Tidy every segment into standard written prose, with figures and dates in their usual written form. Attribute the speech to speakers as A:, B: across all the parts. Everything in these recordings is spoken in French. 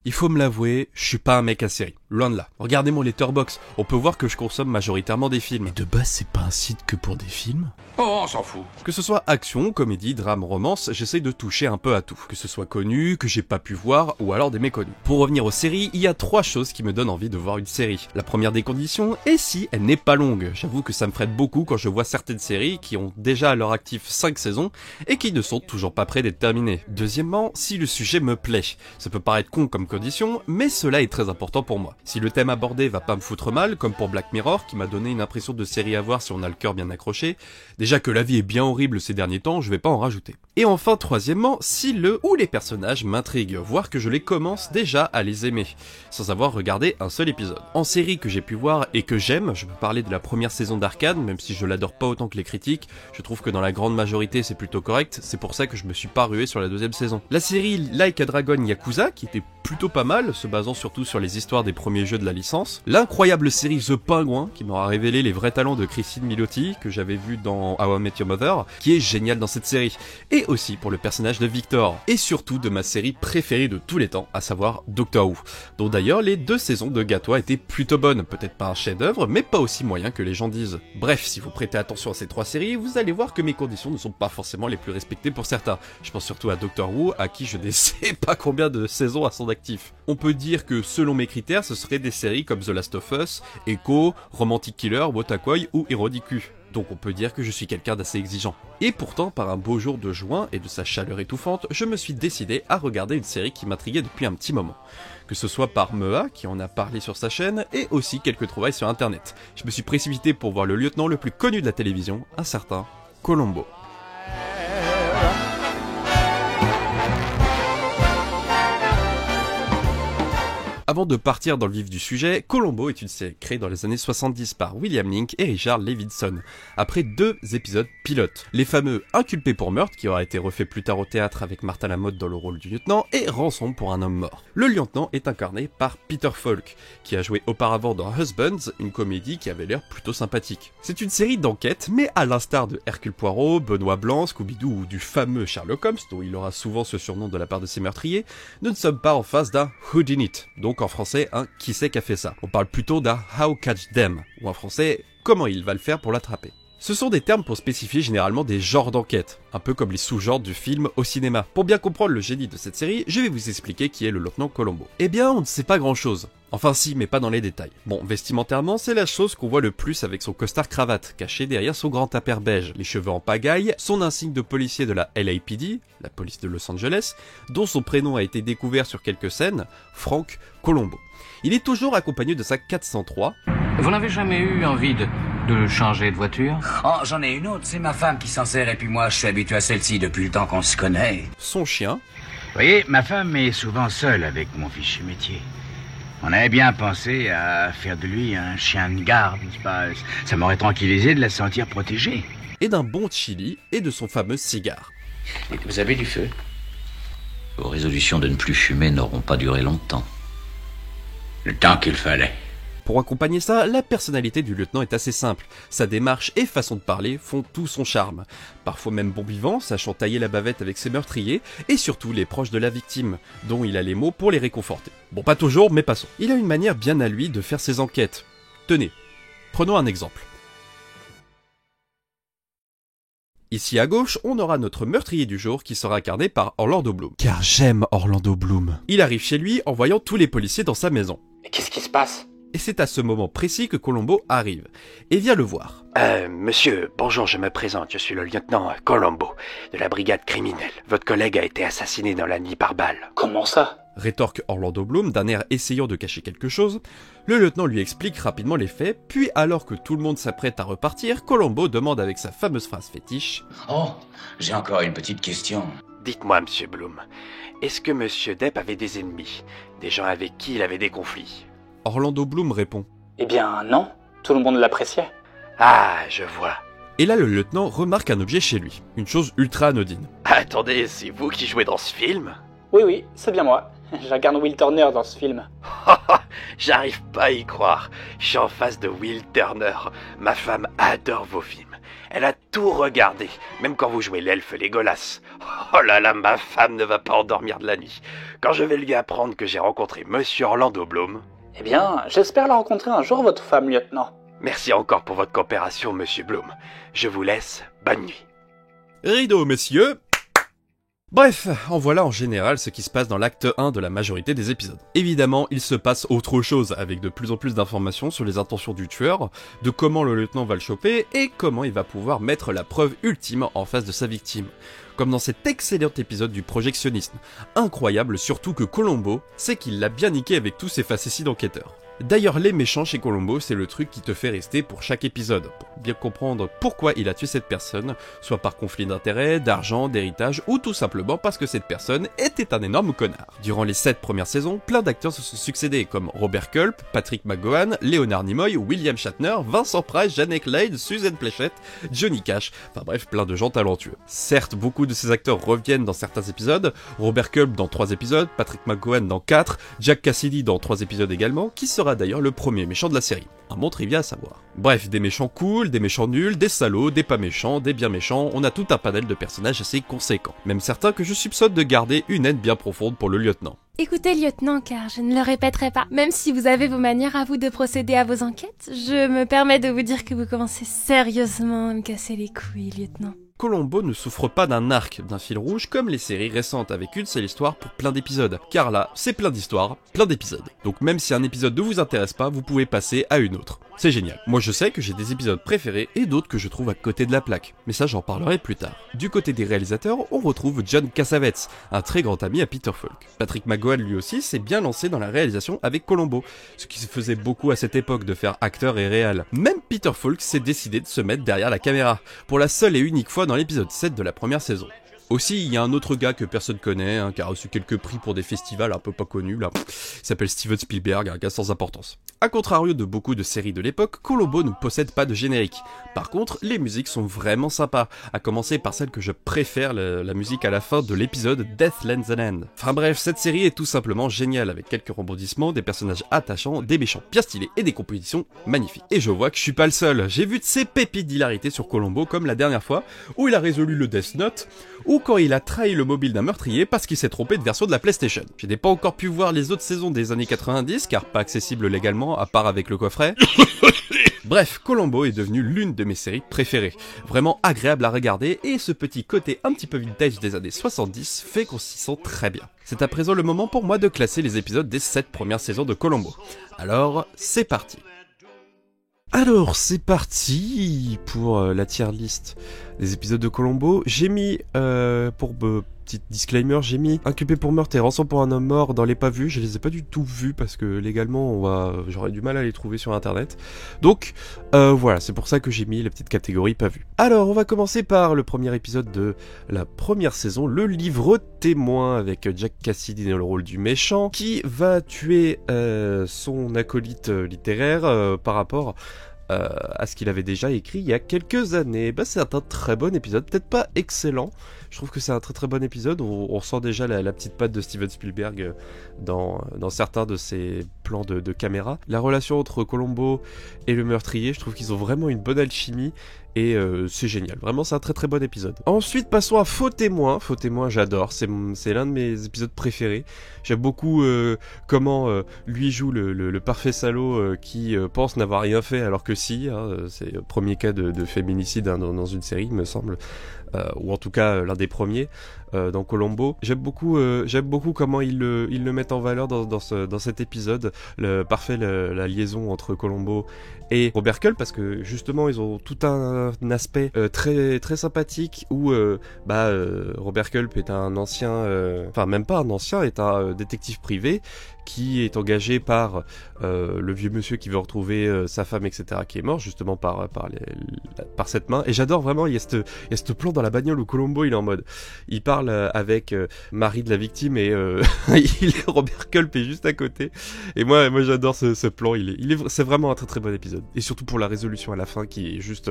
A: Il faut me l'avouer, je suis pas un mec à série, loin de là. Regardez mon Letterboxd, on peut voir que je consomme majoritairement des films.
B: Mais de base, c'est pas un site que pour des films?
C: Oh, on s'en fout.
A: Que ce soit action, comédie, drame, romance, j'essaye de toucher un peu à tout. Que ce soit connu, que j'ai pas pu voir, ou alors des méconnus. Pour revenir aux séries, il y a 3 choses qui me donnent envie de voir une série. La première des conditions, et si elle n'est pas longue. J'avoue que ça me freine beaucoup quand je vois certaines séries qui ont déjà à leur actif 5 saisons, et qui ne sont toujours pas près d'être terminées. Deuxièmement, si le sujet me plaît. Ça peut paraître con comme condition, mais cela est très important pour moi. Si le thème abordé va pas me foutre mal, comme pour Black Mirror, qui m'a donné une impression de série à voir si on a le cœur bien accroché, déjà que la vie est bien horrible ces derniers temps, je vais pas en rajouter. Et enfin, troisièmement, si le ou les personnages m'intriguent, voire que je les commence déjà à les aimer, sans avoir regardé un seul épisode. En série que j'ai pu voir et que j'aime, je peux parler de la première saison d'Arcane, même si je l'adore pas autant que les critiques, je trouve que dans la grande majorité c'est plutôt correct, c'est pour ça que je me suis pas rué sur la deuxième saison. La série Like a Dragon Yakuza, qui était plutôt pas mal, se basant surtout sur les histoires des premiers jeux de la licence. L'incroyable série The Penguin, qui m'aura révélé les vrais talents de Christine Milioti, que j'avais vu dans How I Met Your Mother, qui est génial dans cette série. Et aussi pour le personnage de Victor. Et surtout de ma série préférée de tous les temps, à savoir Doctor Who. Dont d'ailleurs les 2 saisons de Gatois étaient plutôt bonnes. Peut-être pas un chef-d'œuvre, mais pas aussi moyen que les gens disent. Bref, si vous prêtez attention à ces 3 séries, vous allez voir que mes conditions ne sont pas forcément les plus respectées pour certains. Je pense surtout à Doctor Who, à qui je ne sais pas combien de saisons à son actif. On peut dire que selon mes critères, ce seraient des séries comme The Last of Us, Echo, Romantic Killer, Wotakoi ou Hirodiku. Donc on peut dire que je suis quelqu'un d'assez exigeant. Et pourtant, par un beau jour de juin et de sa chaleur étouffante, je me suis décidé à regarder une série qui m'intriguait depuis un petit moment. Que ce soit par Mea, qui en a parlé sur sa chaîne, et aussi quelques trouvailles sur internet. Je me suis précipité pour voir le lieutenant le plus connu de la télévision, un certain Columbo. Avant de partir dans le vif du sujet, Columbo est une série créée dans les années 70 par William Link et Richard Levinson, après 2 épisodes pilotes. Les fameux Inculpés pour meurtre, qui aura été refait plus tard au théâtre avec Martin Lamotte dans le rôle du lieutenant, et Rançon pour un homme mort. Le lieutenant est incarné par Peter Falk, qui a joué auparavant dans Husbands, une comédie qui avait l'air plutôt sympathique. C'est une série d'enquête, mais à l'instar de Hercule Poirot, Benoît Blanc, Scooby-Doo ou du fameux Sherlock Holmes, dont il aura souvent ce surnom de la part de ses meurtriers, nous ne sommes pas en face d'un whodunit, donc en français un qui c'est qui a fait ça. On parle plutôt d'un how catch them, ou en français comment il va le faire pour l'attraper. Ce sont des termes pour spécifier généralement des genres d'enquête, un peu comme les sous-genres du film au cinéma. Pour bien comprendre le génie de cette série, je vais vous expliquer qui est le lieutenant Columbo. Eh bien, on ne sait pas grand chose. Enfin si, mais pas dans les détails. Bon, vestimentairement, c'est la chose qu'on voit le plus avec son costard cravate, caché derrière son grand taper beige, les cheveux en pagaille, son insigne de policier de la LAPD, la police de Los Angeles, dont son prénom a été découvert sur quelques scènes, Frank Columbo. Il est toujours accompagné de sa 403.
D: Vous n'avez jamais eu envie de changer de voiture?
C: Oh, j'en ai une autre, c'est ma femme qui s'en sert et puis moi je suis habitué à celle-ci depuis le temps qu'on se connaît.
A: Son chien.
E: Vous voyez, ma femme est souvent seule avec mon fichu métier. On avait bien pensé à faire de lui un chien de garde, n'est-ce pas? Ça m'aurait tranquillisé de la sentir protégée.
A: Et d'un bon chili et de son fameux cigare.
D: Vous avez du feu?
F: Vos résolutions de ne plus fumer n'auront pas duré longtemps.
E: Le temps qu'il fallait.
A: Pour accompagner ça, la personnalité du lieutenant est assez simple. Sa démarche et façon de parler font tout son charme. Parfois même bon vivant, sachant tailler la bavette avec ses meurtriers, et surtout les proches de la victime, dont il a les mots pour les réconforter. Bon, pas toujours, mais passons. Il a une manière bien à lui de faire ses enquêtes. Tenez, prenons un exemple. Ici à gauche, on aura notre meurtrier du jour qui sera incarné par Orlando Bloom.
B: Car j'aime Orlando Bloom.
A: Il arrive chez lui en voyant tous les policiers dans sa maison.
D: Mais qu'est-ce qui se passe?
A: Et c'est à ce moment précis que Columbo arrive, et vient le voir.
G: Monsieur, bonjour, je me présente, je suis le lieutenant Columbo, de la brigade criminelle. Votre collègue a été assassiné dans la nuit par balle.
D: Comment ça?
A: Rétorque Orlando Bloom d'un air essayant de cacher quelque chose. Le lieutenant lui explique rapidement les faits, puis alors que tout le monde s'apprête à repartir, Columbo demande avec sa fameuse phrase fétiche.
C: Oh, j'ai encore une petite question.
G: Dites-moi, monsieur Bloom, est-ce que monsieur Depp avait des ennemis, des gens avec qui il avait des conflits?
A: Orlando Bloom répond.
H: Eh bien non, tout le monde l'appréciait.
G: Ah, je vois.
A: Et là le lieutenant remarque un objet chez lui, une chose ultra anodine.
G: Attendez, c'est vous qui jouez dans ce film?
H: Oui, c'est bien moi. J'incarne Will Turner dans ce film.
G: J'arrive pas à y croire. Je suis en face de Will Turner. Ma femme adore vos films. Elle a tout regardé, même quand vous jouez l'elfe Légolas. Oh là là, ma femme ne va pas endormir de la nuit. Quand je vais lui apprendre que j'ai rencontré Monsieur Orlando Bloom...
H: Eh bien, j'espère la rencontrer un jour, votre femme, lieutenant.
G: Merci encore pour votre coopération, Monsieur Bloom. Je vous laisse, bonne nuit.
A: Rideau, messieurs. Bref, en voilà en général ce qui se passe dans l'acte 1 de la majorité des épisodes. Évidemment, il se passe autre chose, avec de plus en plus d'informations sur les intentions du tueur, de comment le lieutenant va le choper, et comment il va pouvoir mettre la preuve ultime en face de sa victime. Comme dans cet excellent épisode du projectionnisme. Incroyable, surtout que Columbo, c'est qu'il l'a bien niqué avec tous ses facéties d'enquêteurs. D'ailleurs, les méchants chez Columbo, c'est le truc qui te fait rester pour chaque épisode, pour bien comprendre pourquoi il a tué cette personne, soit par conflit d'intérêts, d'argent, d'héritage, ou tout simplement parce que cette personne était un énorme connard. Durant les 7 premières saisons, plein d'acteurs se sont succédés, comme Robert Culp, Patrick McGowan, Leonard Nimoy, William Shatner, Vincent Price, Janet Leigh, Suzanne Pleshette, Johnny Cash, enfin bref, plein de gens talentueux. Certes, beaucoup de ces acteurs reviennent dans certains épisodes, Robert Culp dans 3 épisodes, Patrick McGowan dans 4, Jack Cassidy dans 3 épisodes également, qui sera d'ailleurs le premier méchant de la série. Un bon trivia à savoir. Bref, des méchants cool, des méchants nuls, des salauds, des pas méchants, des bien méchants, on a tout un panel de personnages assez conséquents. Même certains que je soupçonne de garder une haine bien profonde pour le lieutenant.
I: Écoutez, lieutenant, car je ne le répéterai pas. Même si vous avez vos manières à vous de procéder à vos enquêtes, je me permets de vous dire que vous commencez sérieusement à me casser les couilles, lieutenant.
A: Columbo ne souffre pas d'un arc, d'un fil rouge comme les séries récentes avec une seule histoire pour plein d'épisodes. Car là, c'est plein d'histoires, plein d'épisodes. Donc même si un épisode ne vous intéresse pas, vous pouvez passer à une autre. C'est génial. Moi je sais que j'ai des épisodes préférés et d'autres que je trouve à côté de la plaque. Mais ça j'en parlerai plus tard. Du côté des réalisateurs, on retrouve John Cassavetes, un très grand ami à Peter Falk. Patrick McGowan lui aussi s'est bien lancé dans la réalisation avec Columbo, ce qui se faisait beaucoup à cette époque de faire acteur et réal. Même Peter Falk s'est décidé de se mettre derrière la caméra, pour la seule et unique fois dans l'épisode 7 de la première saison. Aussi, il y a un autre gars que personne connaît, qui a reçu quelques prix pour des festivals un peu pas connus, là. Il s'appelle Steven Spielberg, un gars sans importance. A contrario de beaucoup de séries de l'époque, Columbo ne possède pas de générique. Par contre, les musiques sont vraiment sympas, à commencer par celle que je préfère, la musique à la fin de l'épisode Death Lands and End. Enfin bref, cette série est tout simplement géniale, avec quelques rebondissements, des personnages attachants, des méchants bien stylés et des compositions magnifiques. Et je vois que je suis pas le seul, j'ai vu de ces pépites d'hilarité sur Columbo comme la dernière fois, où il a résolu le Death Note, ou quand il a trahi le mobile d'un meurtrier parce qu'il s'est trompé de version de la PlayStation. Je n'ai pas encore pu voir les autres saisons des années 90, car pas accessible légalement, à part avec le coffret. Bref, Columbo est devenu l'une de mes séries préférées. Vraiment agréable à regarder, et ce petit côté un petit peu vintage des années 70 fait qu'on s'y sent très bien. C'est à présent le moment pour moi de classer les épisodes des 7 premières saisons de Columbo. Alors, c'est parti. Alors, c'est parti pour la tier list des épisodes de Columbo. J'ai mis, pour petit disclaimer, j'ai mis Inculpé pour meurtre et Rançon pour un homme mort dans les pas vus. Je les ai pas du tout vus parce que légalement, j'aurais du mal à les trouver sur internet. Donc, voilà, c'est pour ça que j'ai mis la petite catégorie pas vue. Alors, on va commencer par le premier épisode de la première saison, le livre témoin avec Jack Cassidy dans le rôle du méchant, qui va tuer son acolyte littéraire par rapport à ce qu'il avait déjà écrit il y a quelques années. C'est un très bon épisode, peut-être pas excellent, je trouve que c'est un très très bon épisode. On ressent déjà la petite patte de Steven Spielberg dans certains de ses plans de caméra. La relation entre Columbo et le meurtrier, je trouve qu'ils ont vraiment une bonne alchimie, et c'est génial, vraiment c'est un très très bon épisode. Ensuite passons à Faux Témoin. Faux Témoin, j'adore, c'est l'un de mes épisodes préférés. J'aime beaucoup comment lui joue le parfait salaud qui pense n'avoir rien fait alors que si, c'est le premier cas de féminicide dans une série il me semble, ou en tout cas l'un des premiers dans Columbo. J'aime beaucoup comment ils le mettent en valeur dans cet épisode, la liaison entre Columbo et Robert Culp, parce que justement ils ont tout un aspect très très sympathique où Robert Culp est un ancien, enfin même pas un ancien, est un détective privé qui est engagé par le vieux monsieur qui veut retrouver sa femme, etc., qui est mort justement par cette main. Et j'adore vraiment, il y a ce plan dans la bagnole où Columbo il est en mode, il parle avec Marie de la victime et Robert Culp est juste à côté. Et moi j'adore ce plan, c'est vraiment un très très bon épisode. Et surtout pour la résolution à la fin qui est juste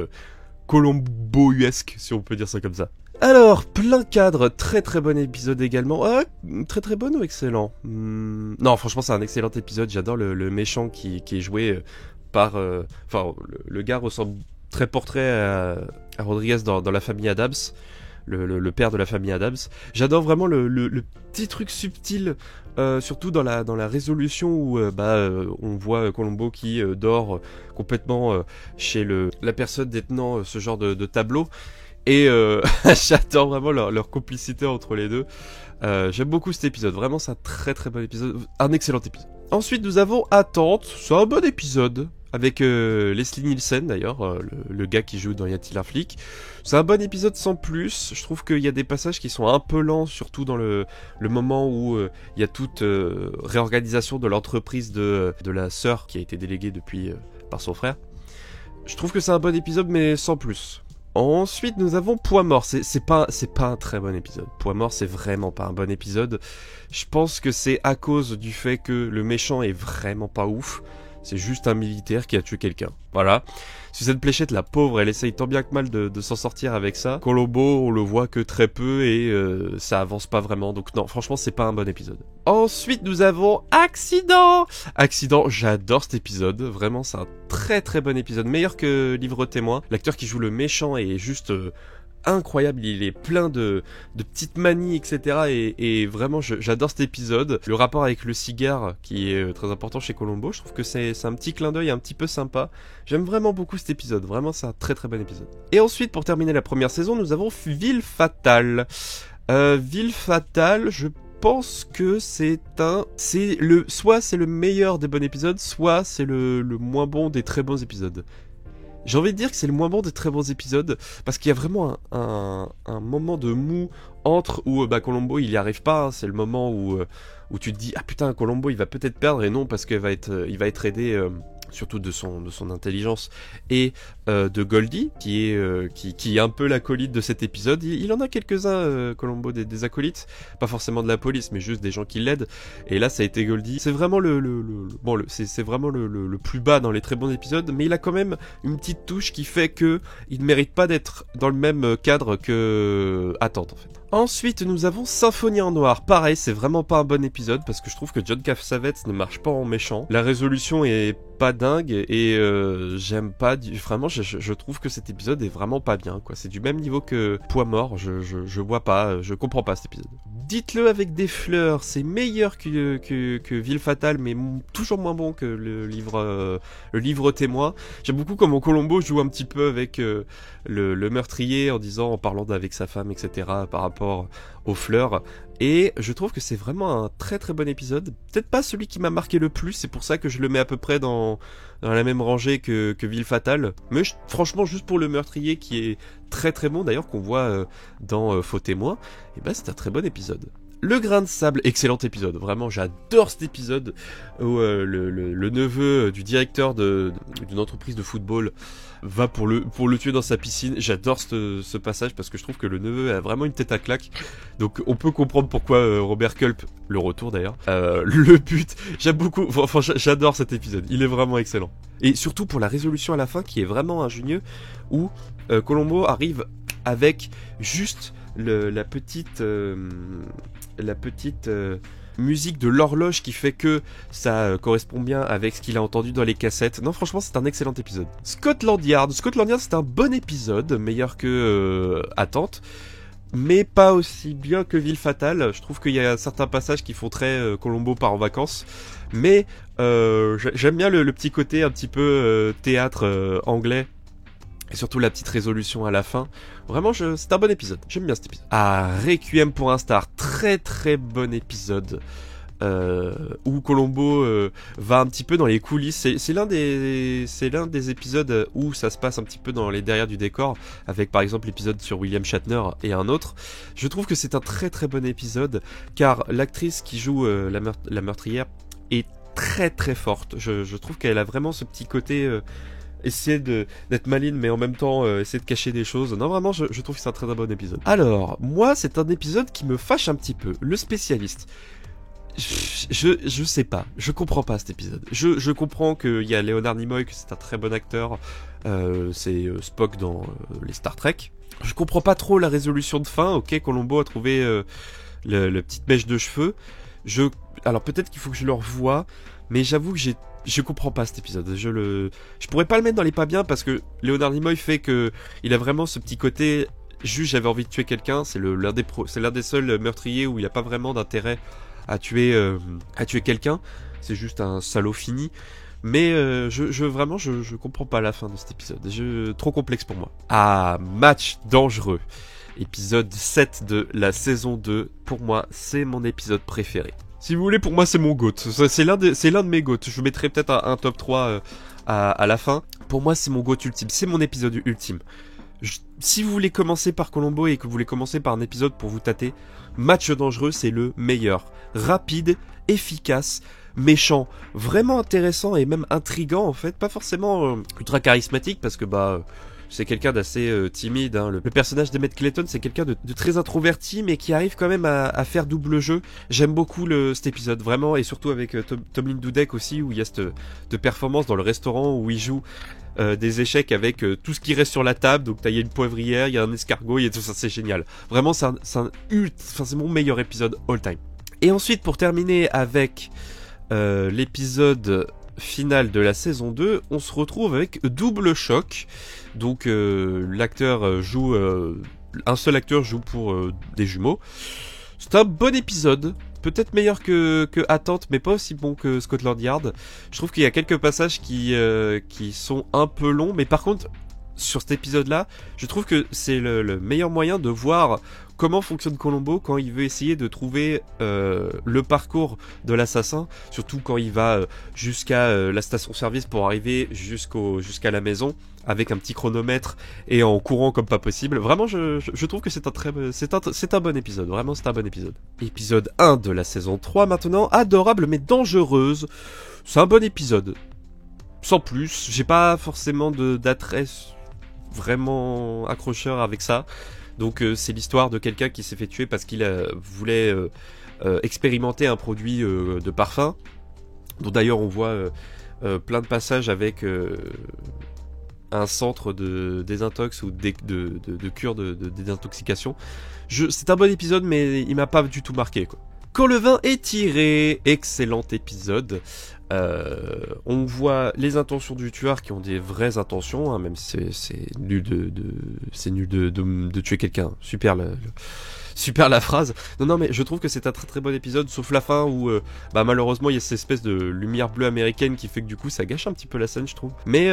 A: Columbo-esque, si on peut dire ça comme ça. Alors, plein cadre, très très bon épisode également. Ah, très très bon ou excellent Non, franchement, c'est un excellent épisode. J'adore le méchant qui est joué par... Enfin, le gars ressemble très portrait à Rodriguez dans La Famille Addams. Le père de La Famille Addams. J'adore vraiment le petit truc subtil, surtout dans la résolution où on voit Columbo qui dort complètement chez la personne détenant ce genre de tableau. Et j'adore vraiment leur complicité entre les deux. J'aime beaucoup cet épisode, vraiment c'est un très très bon épisode, un excellent épisode. Ensuite nous avons Attente, c'est un bon épisode, avec Leslie Nielsen d'ailleurs, le gars qui joue dans Y a-t-il un flic. C'est un bon épisode sans plus, je trouve qu'il y a des passages qui sont un peu lents, surtout dans le moment où il y a toute réorganisation de l'entreprise de la sœur qui a été déléguée depuis par son frère. Je trouve que c'est un bon épisode mais sans plus. Ensuite, nous avons Poids Mort. C'est pas un très bon épisode. Poids Mort, c'est vraiment pas un bon épisode. Je pense que c'est à cause du fait que le méchant est vraiment pas ouf. C'est juste un militaire qui a tué quelqu'un. Voilà. Suzanne Pléchette, la pauvre, elle essaye tant bien que mal de s'en sortir avec ça. Columbo, on le voit que très peu et ça avance pas vraiment. Donc non, franchement, c'est pas un bon épisode. Ensuite, nous avons Accident. Accident, j'adore cet épisode. Vraiment, c'est un très très bon épisode. Meilleur que Livre témoin. L'acteur qui joue le méchant est juste... incroyable, il est plein de petites manies, etc. Et vraiment, j'adore cet épisode. Le rapport avec le cigare, qui est très important chez Columbo, je trouve que c'est un petit clin d'œil un petit peu sympa. J'aime vraiment beaucoup cet épisode, vraiment c'est un très très bon épisode. Et ensuite, pour terminer la première saison, nous avons Ville Fatale. Ville Fatale, je pense que soit c'est le meilleur des bons épisodes, soit c'est le moins bon des très bons épisodes. J'ai envie de dire que c'est le moins bon des très bons épisodes, parce qu'il y a vraiment un moment de mou entre où Columbo il y arrive pas, hein, c'est le moment où tu te dis ah putain Columbo il va peut-être perdre, et non parce qu'il va être aidé surtout de son intelligence et de Goldie qui est un peu l'acolyte de cet épisode. Il en a quelques-uns Columbo, des acolytes, pas forcément de la police mais juste des gens qui l'aident, et là ça a été Goldie. C'est vraiment c'est vraiment le plus bas dans les très bons épisodes, mais il a quand même une petite touche qui fait que il ne mérite pas d'être dans le même cadre que Attente en fait. Ensuite, nous avons Symphonie en Noir. Pareil, c'est vraiment pas un bon épisode parce que je trouve que John Cassavetes ne marche pas en méchant. La résolution est pas dingue et j'aime pas. Vraiment, je trouve que cet épisode est vraiment pas bien, quoi. C'est du même niveau que Poids Mort. Je vois pas, je comprends pas cet épisode. Dites-le avec des fleurs, c'est meilleur que Ville Fatale, mais toujours moins bon que le livre témoin. J'aime beaucoup comment Columbo joue un petit peu avec le meurtrier en parlant avec sa femme, etc. par rapport aux fleurs, et je trouve que c'est vraiment un très très bon épisode. Peut-être pas celui qui m'a marqué le plus, c'est pour ça que je le mets à peu près dans la même rangée que Ville Fatale, mais franchement juste pour le meurtrier qui est très très bon d'ailleurs, qu'on voit dans Faux Témoin, et c'est un très bon épisode. Le Grain de Sable, excellent épisode, vraiment j'adore cet épisode où le neveu du directeur d'une entreprise de football va pour le tuer dans sa piscine. J'adore ce passage parce que je trouve que le neveu a vraiment une tête à claque, donc on peut comprendre pourquoi Robert Culp, le retour d'ailleurs, le bute. J'aime beaucoup, enfin j'adore cet épisode, il est vraiment excellent. Et surtout pour la résolution à la fin qui est vraiment ingénieux, où Columbo arrive avec juste la petite musique de l'horloge qui fait que ça correspond bien avec ce qu'il a entendu dans les cassettes. Non, franchement, c'est un excellent épisode. Scotland Yard, c'est un bon épisode, meilleur que Attente, mais pas aussi bien que Ville Fatale. Je trouve qu'il y a certains passages qui font très Columbo part en vacances, mais j'aime bien le petit côté un petit peu théâtre anglais. Et surtout la petite résolution à la fin. Vraiment, c'est un bon épisode. J'aime bien cet épisode. Requiem pour un star. Très très bon épisode. Où Columbo va un petit peu dans les coulisses. C'est l'un des épisodes où ça se passe un petit peu dans les derrière du décor. Avec par exemple l'épisode sur William Shatner et un autre. Je trouve que c'est un très très bon épisode. Car l'actrice qui joue la meurtrière est très très forte. Je trouve qu'elle a vraiment ce petit côté... essayer d'être maligne mais en même temps essayer de cacher des choses. Non, vraiment je trouve que c'est un très bon épisode. Alors moi c'est un épisode qui me fâche un petit peu. Le spécialiste, Je sais pas, je comprends pas cet épisode. Je comprends qu'il y a Leonard Nimoy, que c'est un très bon acteur, c'est Spock dans les Star Trek. Je comprends pas trop la résolution de fin. Ok, Columbo a trouvé le petite mèche de cheveux. Alors peut-être qu'il faut que je le revoie, mais j'avoue que je comprends pas cet épisode. Je pourrais pas le mettre dans les pas bien parce que Leonard Nimoy fait que il a vraiment ce petit côté. Juste, j'avais envie de tuer quelqu'un. C'est l'un des seuls meurtriers où il n'y a pas vraiment d'intérêt à tuer quelqu'un. C'est juste un salaud fini. Mais vraiment, je comprends pas la fin de cet épisode. Trop complexe pour moi. Ah, Match dangereux. Épisode 7 de la saison 2. Pour moi, c'est mon épisode préféré. Si vous voulez, pour moi, c'est mon GOAT. C'est l'un de mes GOAT. Je mettrai peut-être un top 3 à la fin. Pour moi, c'est mon GOAT ultime. C'est mon épisode ultime. Si vous voulez commencer par Columbo et que vous voulez commencer par un épisode pour vous tâter, Match dangereux, c'est le meilleur. Rapide, efficace, méchant, vraiment intéressant et même intriguant en fait. Pas forcément ultra charismatique parce que c'est quelqu'un d'assez timide. Hein. Le personnage d'Emmett Clayton, c'est quelqu'un de très introverti, mais qui arrive quand même à faire double jeu. J'aime beaucoup cet épisode, vraiment, et surtout avec Tomlin Dudek aussi, où il y a cette performance dans le restaurant où il joue des échecs avec tout ce qui reste sur la table. Donc il y a une poivrière, il y a un escargot, il y a tout ça, c'est génial. Vraiment, c'est mon meilleur épisode all time. Et ensuite, pour terminer avec l'épisode final de la saison 2, on se retrouve avec Double Choc. Donc l'acteur joue un seul acteur joue pour des jumeaux. C'est un bon épisode, peut-être meilleur que Attente, mais pas aussi bon que Scotland Yard. Je trouve qu'il y a quelques passages qui sont un peu longs, mais par contre sur cet épisode-là, je trouve que c'est le meilleur moyen de voir comment fonctionne Columbo quand il veut essayer de trouver le parcours de l'assassin, surtout quand il va jusqu'à la station-service pour arriver jusqu'à la maison avec un petit chronomètre et en courant comme pas possible. Vraiment, je trouve que c'est un bon épisode. Vraiment, c'est un bon épisode. Épisode 1 de la saison 3 maintenant, Adorable mais dangereuse. C'est un bon épisode. Sans plus, j'ai pas forcément d'attrait vraiment accrocheur avec ça. Donc c'est l'histoire de quelqu'un qui s'est fait tuer parce qu'il voulait expérimenter un produit de parfum. Dont d'ailleurs on voit plein de passages avec un centre de désintox ou de cure de désintoxication. C'est un bon épisode, mais il m'a pas du tout marqué, quoi. Quand le vin est tiré, excellent épisode. On voit les intentions du tueur qui ont des vraies intentions, hein, même si c'est nul de tuer quelqu'un. Super la phrase. Non, mais je trouve que c'est un très très bon épisode, sauf la fin où malheureusement il y a cette espèce de lumière bleue américaine qui fait que du coup ça gâche un petit peu la scène, je trouve. Mais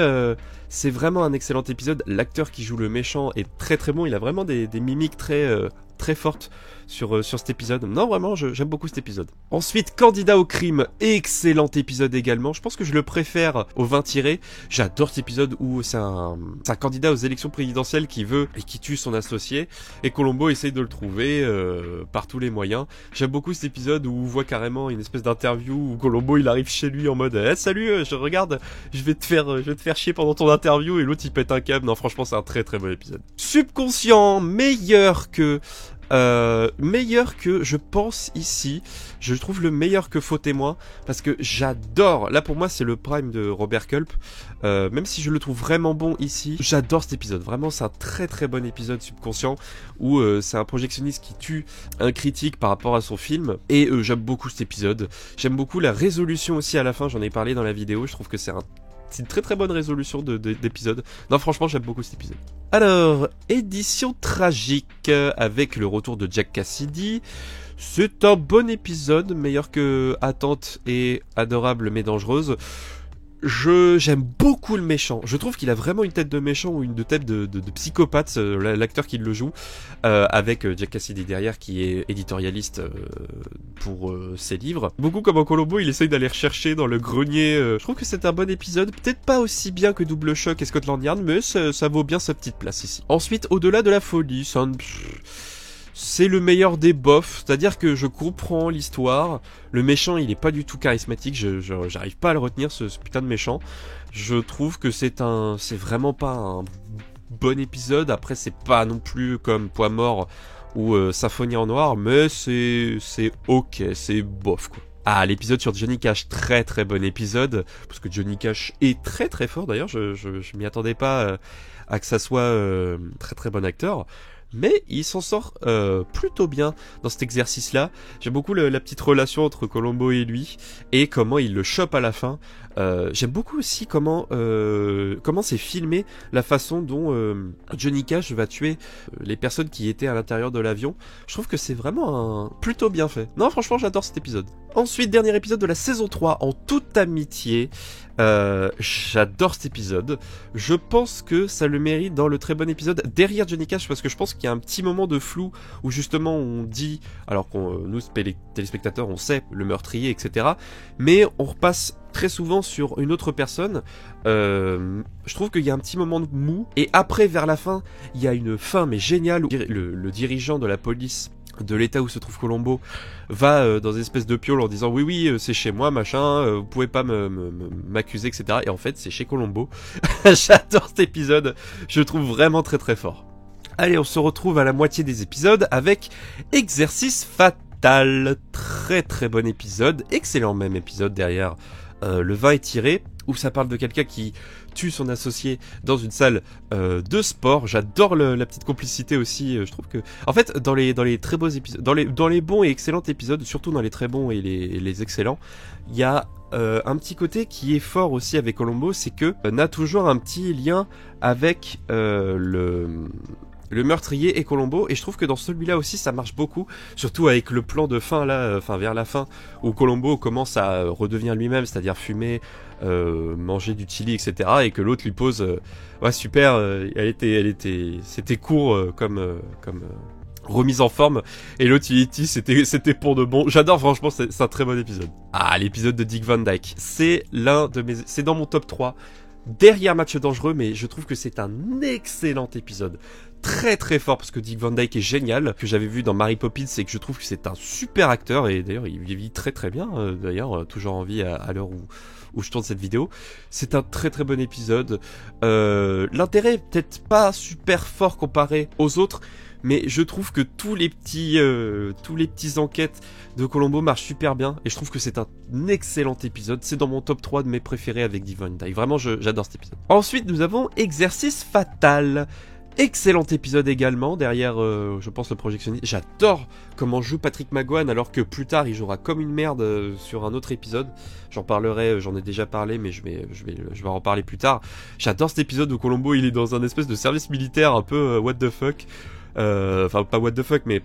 A: c'est vraiment un excellent épisode. L'acteur qui joue le méchant est très très bon. Il a vraiment des mimiques très fortes sur cet épisode. Non, vraiment, j'aime beaucoup cet épisode. Ensuite, Candidat au crime, excellent épisode également. Je pense que je le préfère au 20 tiré. J'adore cet épisode où c'est un candidat aux élections présidentielles qui veut et qui tue son associé. Et Columbo essaye de le trouver par tous les moyens. J'aime beaucoup cet épisode où on voit carrément une espèce d'interview où Columbo il arrive chez lui en mode salut, je regarde, je vais te faire chier pendant ton interview, et l'autre il pète un câble. Non, franchement, c'est un très très bon épisode. Subconscient, meilleur que je pense ici. Je trouve le meilleur que Faux témoin parce que j'adore, là pour moi c'est le prime de Robert Culp, même si je le trouve vraiment bon ici, j'adore cet épisode. Vraiment, c'est un très très bon épisode, Subconscient, où c'est un projectionniste qui tue un critique par rapport à son film, et j'aime beaucoup cet épisode. J'aime beaucoup la résolution aussi à la fin, j'en ai parlé dans la vidéo. Je trouve que c'est une très très bonne résolution d'épisode. Non, franchement, j'aime beaucoup cet épisode. Alors, édition tragique avec le retour de Jack Cassidy. C'est un bon épisode, meilleur que Attente et Adorable mais dangereuse. J'aime beaucoup le méchant. Je trouve qu'il a vraiment une tête de méchant ou une tête de psychopathe, l'acteur qui le joue, avec Jack Cassidy derrière qui est éditorialiste pour ses livres. Beaucoup comme en Columbo, il essaye d'aller rechercher dans le grenier. Je trouve que c'est un bon épisode, peut-être pas aussi bien que Double Choc et Scotland Yard, mais ça vaut bien sa petite place ici. Ensuite, Au-delà de la folie, c'est le meilleur des bofs, c'est-à-dire que je comprends l'histoire. Le méchant, il est pas du tout charismatique, j'arrive pas à le retenir, ce putain de méchant. Je trouve que c'est vraiment pas un bon épisode. Après, c'est pas non plus comme Poids mort ou Symphonie en noir, mais c'est ok, c'est bof, quoi. Ah, l'épisode sur Johnny Cash, très très bon épisode, parce que Johnny Cash est très très fort d'ailleurs, je m'y attendais pas à que ça soit très très bon acteur. Mais il s'en sort plutôt bien dans cet exercice-là. J'aime beaucoup la petite relation entre Columbo et lui, et comment il le chope à la fin. J'aime beaucoup aussi comment c'est filmé, la façon dont Johnny Cash va tuer les personnes qui étaient à l'intérieur de l'avion. Je trouve que c'est vraiment plutôt bien fait. Non, franchement, j'adore cet épisode. Ensuite, dernier épisode de la saison 3, En toute amitié. J'adore cet épisode. Je pense que ça le mérite dans le très bon épisode derrière Johnny Cash, parce que je pense qu'il y a un petit moment de flou où justement on dit, alors qu'on nous téléspectateurs on sait le meurtrier, etc. Mais on repasse très souvent sur une autre personne. Je trouve qu'il y a un petit moment de mou, et après vers la fin il y a une fin mais géniale où le dirigeant de la police de l'état où se trouve Columbo va dans une espèce de piole en disant oui c'est chez moi machin, vous pouvez pas m'accuser, etc. Et en fait c'est chez Columbo. J'adore cet épisode, je le trouve vraiment très très fort. Allez, on se retrouve à la moitié des épisodes avec Exercice Fatal. Très très bon épisode, excellent même épisode derrière Le vin est tiré, où ça parle de quelqu'un qui tue son associé dans une salle de sport. J'adore la petite complicité aussi. Je trouve que, en fait, dans les très beaux épisodes, dans les bons et excellents épisodes, surtout dans les très bons et les excellents, il y a un petit côté qui est fort aussi avec Columbo, c'est que on a toujours un petit lien avec le meurtrier et Columbo, et je trouve que dans celui-là aussi ça marche beaucoup, surtout avec le plan de fin là, vers la fin, où Columbo commence à redevenir lui-même, c'est-à-dire fumer, manger du chili, etc., et que l'autre lui pose ouais super, c'était court comme remise en forme, et l'autre il dit c'était pour de bon. J'adore, franchement, c'est un très bon épisode. Ah, l'épisode de Dick Van Dyke, c'est c'est dans mon top 3 derrière Match Dangereux, mais je trouve que c'est un excellent épisode, très très fort, parce que Dick Van Dyke est génial, que j'avais vu dans Mary Poppins, et que je trouve que c'est un super acteur, et d'ailleurs il vit très très bien, toujours en vie à l'heure où je tourne cette vidéo. C'est un très très bon épisode. L'intérêt est peut-être pas super fort comparé aux autres, mais je trouve que tous les petits enquêtes de Columbo marchent super bien, et je trouve que c'est un excellent épisode. C'est dans mon top 3 de mes préférés avec Dick Van Dyke. Vraiment, j'adore cet épisode. Ensuite, nous avons Exercice Fatal. Excellent épisode également, derrière, je pense, le projectionniste. J'adore comment joue Patrick McGowan, alors que plus tard, il jouera comme une merde sur un autre épisode. J'en parlerai, j'en ai déjà parlé, mais je vais en reparler plus tard. J'adore cet épisode où Columbo, il est dans un espèce de service militaire un peu what the fuck. Enfin, pas what the fuck, mais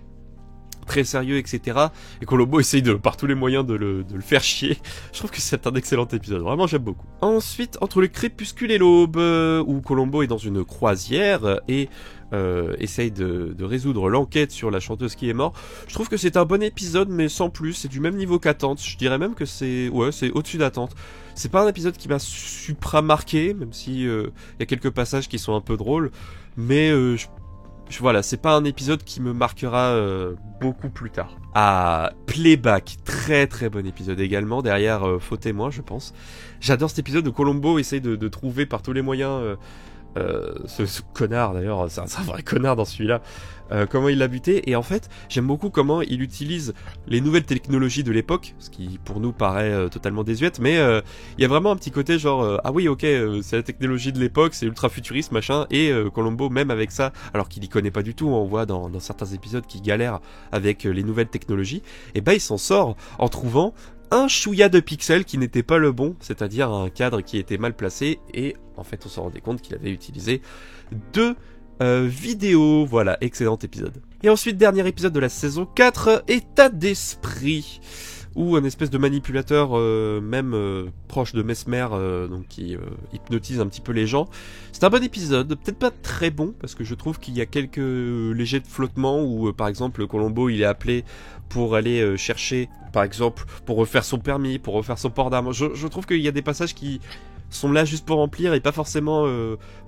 A: très sérieux, etc. Et Columbo essaye par tous les moyens de le faire chier. Je trouve que c'est un excellent épisode, vraiment j'aime beaucoup. Ensuite, Entre le crépuscule et l'aube, où Columbo est dans une croisière et essaye de résoudre l'enquête sur la chanteuse qui est morte. Je trouve que c'est un bon épisode, mais sans plus. C'est du même niveau qu'Attente. Je dirais même que c'est au-dessus d'Attente. C'est pas un épisode qui m'a supra marqué, même si y a quelques passages qui sont un peu drôles, mais voilà, c'est pas un épisode qui me marquera beaucoup plus tard. Ah, Playback, très très bon épisode également, derrière Faux témoin, je pense. J'adore cet épisode où Columbo essaye de trouver par tous les moyens ce connard, d'ailleurs, c'est un vrai connard dans celui-là, comment il l'a buté. Et en fait, j'aime beaucoup comment il utilise les nouvelles technologies de l'époque, ce qui pour nous paraît totalement désuète, mais il y a vraiment un petit côté genre ah oui, ok, c'est la technologie de l'époque, c'est ultra futuriste machin, et Columbo, même avec ça, alors qu'il y connaît pas du tout, on voit dans certains épisodes qu'il galère avec les nouvelles technologies, et ben il s'en sort en trouvant un chouïa de pixels qui n'était pas le bon, c'est-à-dire un cadre qui était mal placé, et en fait on se rendait compte qu'il avait utilisé deux vidéos. Voilà, excellent épisode. Et ensuite, dernier épisode de la saison 4, État d'esprit, où un espèce de manipulateur proche de Mesmer, donc qui hypnotise un petit peu les gens. C'est un bon épisode, peut-être pas très bon, parce que je trouve qu'il y a quelques légers de flottements, où par exemple Columbo il est appelé pour aller chercher, par exemple, pour refaire son permis, pour refaire son port d'armes. Je trouve qu'il y a des passages qui sont là juste pour remplir, et pas forcément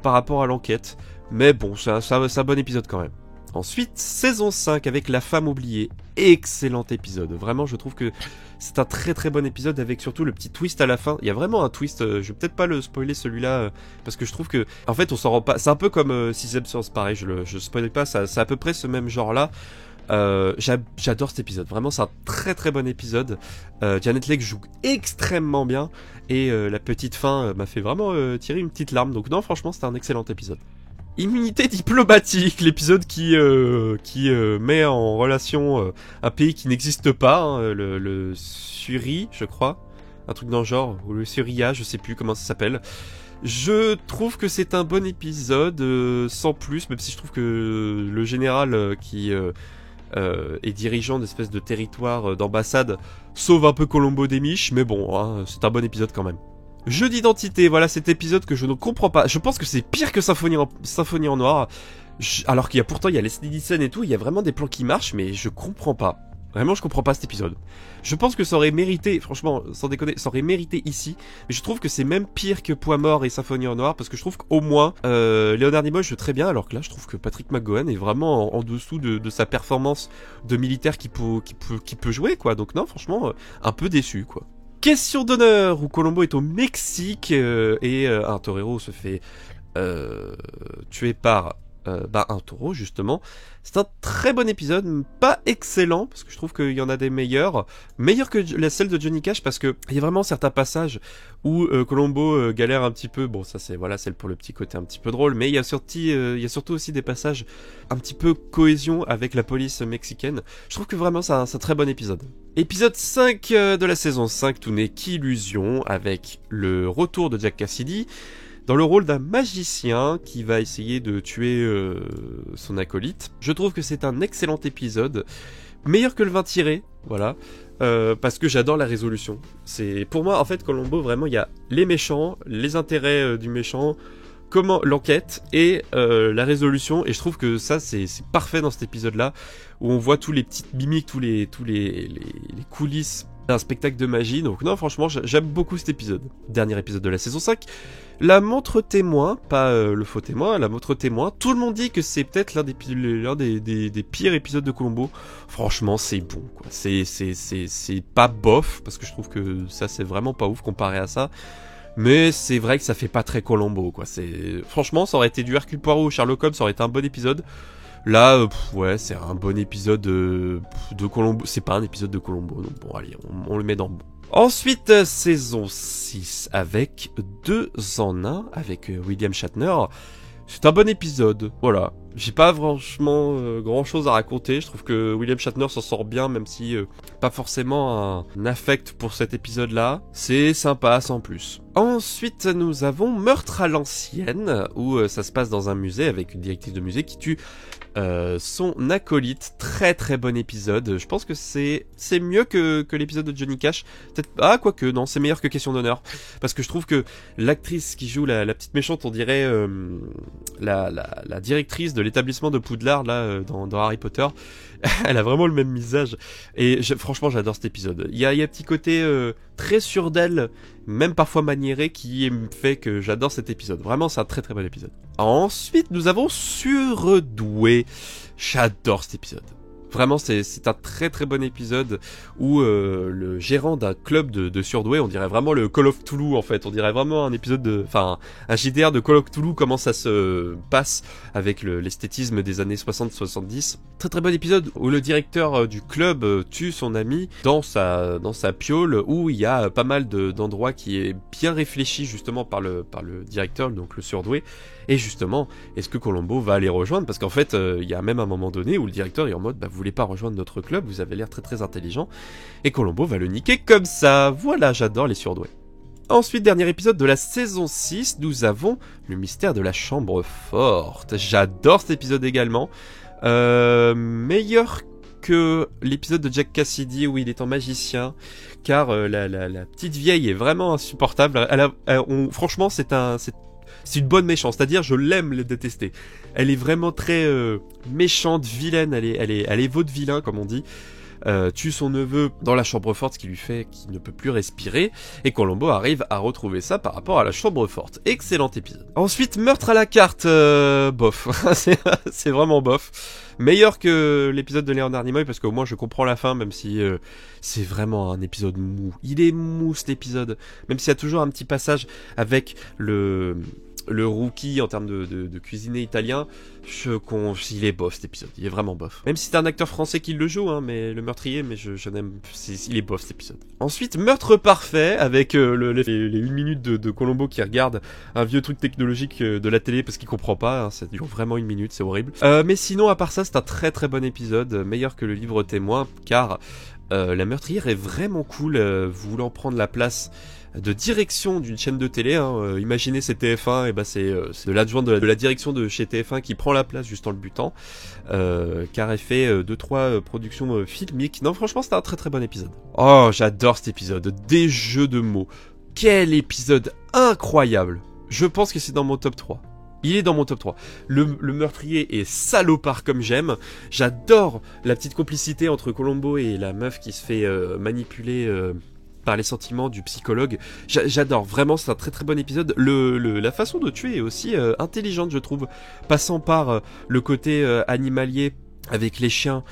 A: par rapport à l'enquête. Mais bon, c'est un bon épisode quand même. Ensuite, saison 5 avec La femme oubliée. Excellent épisode. Vraiment, je trouve que c'est un très très bon épisode, avec surtout le petit twist à la fin. Il y a vraiment un twist, je vais peut-être pas le spoiler celui-là, parce que je trouve que, en fait, on s'en rend pas. C'est un peu comme Sixième Sens, pareil, je spoilais pas, c'est à peu près ce même genre-là. J'adore cet épisode, vraiment c'est un très très bon épisode. Janet Leigh joue extrêmement bien et la petite fin m'a fait vraiment tirer une petite larme, donc non franchement c'était un excellent épisode. Immunité diplomatique, l'épisode qui met en relation un pays qui n'existe pas, hein, le Suri, je crois, un truc dans le genre, ou le Suria, je sais plus comment ça s'appelle. Je trouve que c'est un bon épisode, sans plus, même si je trouve que le général qui est dirigeant d'espèce de territoire d'ambassade sauve un peu Colombo des miches, mais bon, hein, c'est un bon épisode quand même. Jeu d'identité, voilà cet épisode que je ne comprends pas. Je pense que c'est pire que Symphonie en Noir. Alors qu'il y a pourtant, il y a Leslie Nielsen et tout, il y a vraiment des plans qui marchent, mais je comprends pas. Vraiment, je comprends pas cet épisode. Je pense que ça aurait mérité, franchement, sans déconner, ça aurait mérité ici. Mais je trouve que c'est même pire que Poids Mort et Symphonie en Noir, parce que je trouve qu'au moins, Leonard Nimoy joue très bien, alors que là, je trouve que Patrick McGowan est vraiment en dessous de sa performance de militaire qui peut jouer, quoi. Donc non, franchement, un peu déçu, quoi. Question d'honneur, où Colombo est au Mexique et un torero se fait tuer par un taureau, justement. C'est un très bon épisode, pas excellent, parce que je trouve qu'il y en a des meilleurs que celle de Johnny Cash, parce que il y a vraiment certains passages où Colombo galère un petit peu. Bon, ça c'est pour le petit côté un petit peu drôle, mais il y a surtout aussi des passages un petit peu cohésion avec la police mexicaine. Je trouve que vraiment c'est un très bon épisode. Épisode 5 de la saison 5, tout n'est qu'illusion, avec le retour de Jack Cassidy dans le rôle d'un magicien qui va essayer de tuer son acolyte. Je trouve que c'est un excellent épisode, meilleur que le 20 tiré, voilà, parce que j'adore la résolution. C'est pour moi en fait Colombo, vraiment il y a les méchants, les intérêts du méchant, comment l'enquête et la résolution, et je trouve que ça c'est parfait dans cet épisode là où on voit tous les petites mimiques, tous les coulisses d'un spectacle de magie. Donc non, franchement j'aime beaucoup cet épisode. Dernier épisode de la saison 5, la montre témoin, pas le faux témoin, la montre témoin. Tout le monde dit que c'est peut-être l'un des pires épisodes de Colombo. Franchement c'est bon quoi, c'est pas bof, parce que je trouve que ça c'est vraiment pas ouf comparé à ça. Mais c'est vrai que ça fait pas très Colombo, quoi. Franchement, ça aurait été du Hercule Poirot ou Sherlock Holmes, ça aurait été un bon épisode. Là, ouais, c'est un bon épisode de Colombo. C'est pas un épisode de Colombo, donc bon, allez, on le met dans le bon. Ensuite, saison 6 avec 2 en 1, avec William Shatner. C'est un bon épisode, voilà. J'ai pas franchement grand chose à raconter. Je trouve que William Shatner s'en sort bien, même si pas forcément un affect pour cet épisode-là. C'est sympa, sans plus. Ensuite, nous avons Meurtre à l'ancienne, où ça se passe dans un musée avec une directrice de musée qui tue son acolyte. Très très bon épisode. Je pense que c'est mieux que l'épisode de Johnny Cash. Peut-être, quoique, non, c'est meilleur que Question d'honneur. Parce que je trouve que l'actrice qui joue la petite méchante, on dirait la directrice de l'établissement de Poudlard là dans Harry Potter. Elle a vraiment le même visage et franchement j'adore cet épisode. Il y a un petit côté très sûr d'elle, même parfois maniéré, qui fait que j'adore cet épisode. Vraiment c'est un très très bon épisode. Ensuite nous avons Surdoué. J'adore cet épisode. Vraiment, c'est un très très bon épisode où le gérant d'un club de surdoués, on dirait vraiment le Call of Cthulhu en fait, on dirait vraiment un épisode un JDR de Call of Cthulhu, comment ça se passe avec l'esthétisme des années 60-70. Très très bon épisode où le directeur du club tue son ami dans sa piole, où il y a pas mal d'endroits qui est bien réfléchi justement par le directeur, donc le surdoué. Et justement, est-ce que Colombo va aller rejoindre? Parce qu'en fait, il y a même un moment donné où le directeur est en mode, vous voulez pas rejoindre notre club, vous avez l'air très très intelligent. Et Colombo va le niquer comme ça. Voilà, j'adore les surdoués. Ensuite, dernier épisode de la saison 6, nous avons le mystère de la chambre forte. J'adore cet épisode également. Meilleur que l'épisode de Jack Cassidy où il est en magicien, car la petite vieille est vraiment insupportable. Franchement, c'est une bonne méchante, c'est-à-dire je l'aime le détester. Elle est vraiment très méchante, vilaine, elle est vaudevilain comme on dit. Tue son neveu dans la chambre forte, ce qui lui fait qu'il ne peut plus respirer, et Colombo arrive à retrouver ça par rapport à la chambre forte. Excellent épisode. Ensuite, Meurtre à la carte, bof. c'est vraiment bof. Meilleur que l'épisode de Leonard Nimoy, parce qu'au moins je comprends la fin, même si c'est vraiment un épisode mou. Il est mou cet épisode, même s'il y a toujours un petit passage avec le le rookie en termes de cuisinier italien, il est bof cet épisode, il est vraiment bof. Même si c'est un acteur français qui le joue, hein, mais le meurtrier, mais je n'aime, il est bof cet épisode. Ensuite, Meurtre parfait, avec les 1 minute de Colombo qui regarde un vieux truc technologique de la télé parce qu'il comprend pas, hein, ça dure vraiment 1 minute, c'est horrible. Mais sinon, à part ça, c'est un très très bon épisode, meilleur que le livre témoin, car la meurtrière est vraiment cool, voulant prendre la place de direction d'une chaîne de télé, hein. Imaginez c'est TF1, et bah c'est de l'adjoint de la direction de chez TF1 qui prend la place juste en le butant, car elle fait 2-3 productions filmiques. Non, franchement c'était un très très bon épisode. Oh, j'adore cet épisode, des jeux de mots, quel épisode incroyable. Je pense que c'est dans mon top 3. Il est dans mon top 3. Le meurtrier est salopard comme j'aime. J'adore la petite complicité entre Colombo et la meuf qui se fait manipuler par les sentiments du psychologue. J'adore, vraiment, c'est un très très bon épisode. La façon de tuer est aussi intelligente, je trouve, passant par le côté animalier avec les chiens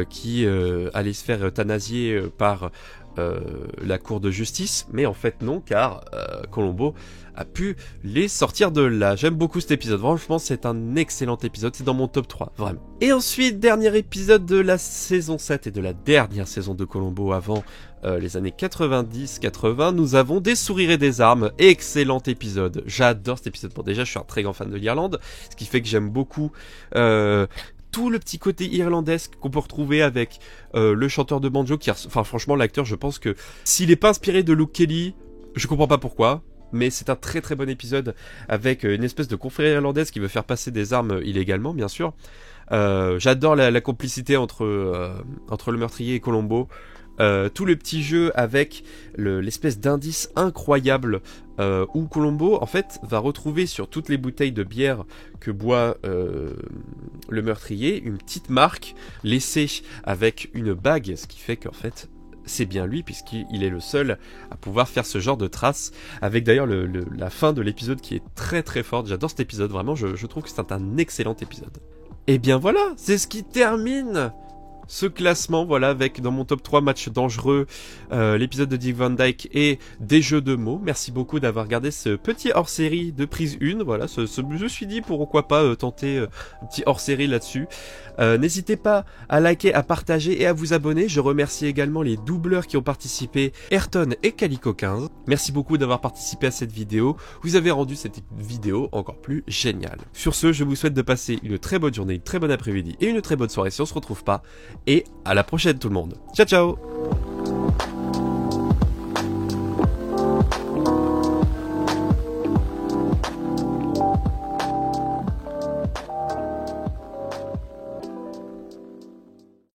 A: qui allaient se faire euthanasier par la cour de justice, mais en fait non, car Colombo a pu les sortir de là. J'aime beaucoup cet épisode, franchement c'est un excellent épisode, c'est dans mon top 3, vraiment. Et ensuite, dernier épisode de la saison 7 et de la dernière saison de Colombo avant les années 90-80, nous avons Des sourires et des armes, excellent épisode, j'adore cet épisode. Bon, déjà je suis un très grand fan de l'Irlande, ce qui fait que j'aime beaucoup tout le petit côté irlandesque qu'on peut retrouver avec le chanteur de banjo qui, enfin franchement l'acteur, je pense que s'il est pas inspiré de Luke Kelly, je comprends pas pourquoi, mais c'est un très très bon épisode avec une espèce de confrérie irlandaise qui veut faire passer des armes illégalement, bien sûr. J'adore la complicité entre le meurtrier et Colombo. Tout le petit jeu avec l'espèce d'indice incroyable où Colombo en fait va retrouver sur toutes les bouteilles de bière que boit le meurtrier une petite marque laissée avec une bague, ce qui fait qu'en fait c'est bien lui puisqu'il est le seul à pouvoir faire ce genre de traces, avec d'ailleurs la fin de l'épisode qui est très très forte. J'adore cet épisode, vraiment je trouve que c'est un excellent épisode. Et bien voilà, c'est ce qui termine ce classement, voilà, avec dans mon top 3 match dangereux, l'épisode de Dick Van Dyke et des jeux de mots. Merci beaucoup d'avoir regardé ce petit hors-série de prise 1, voilà, je me suis dit pourquoi pas tenter un petit hors-série là-dessus. N'hésitez pas à liker, à partager et à vous abonner. Je remercie également les doubleurs qui ont participé, Ayrton et Calico15. Merci beaucoup d'avoir participé à cette vidéo, vous avez rendu cette vidéo encore plus géniale. Sur ce, je vous souhaite de passer une très bonne journée, une très bonne après-midi et une très bonne soirée si on se retrouve pas. Et à la prochaine tout le monde. Ciao ciao.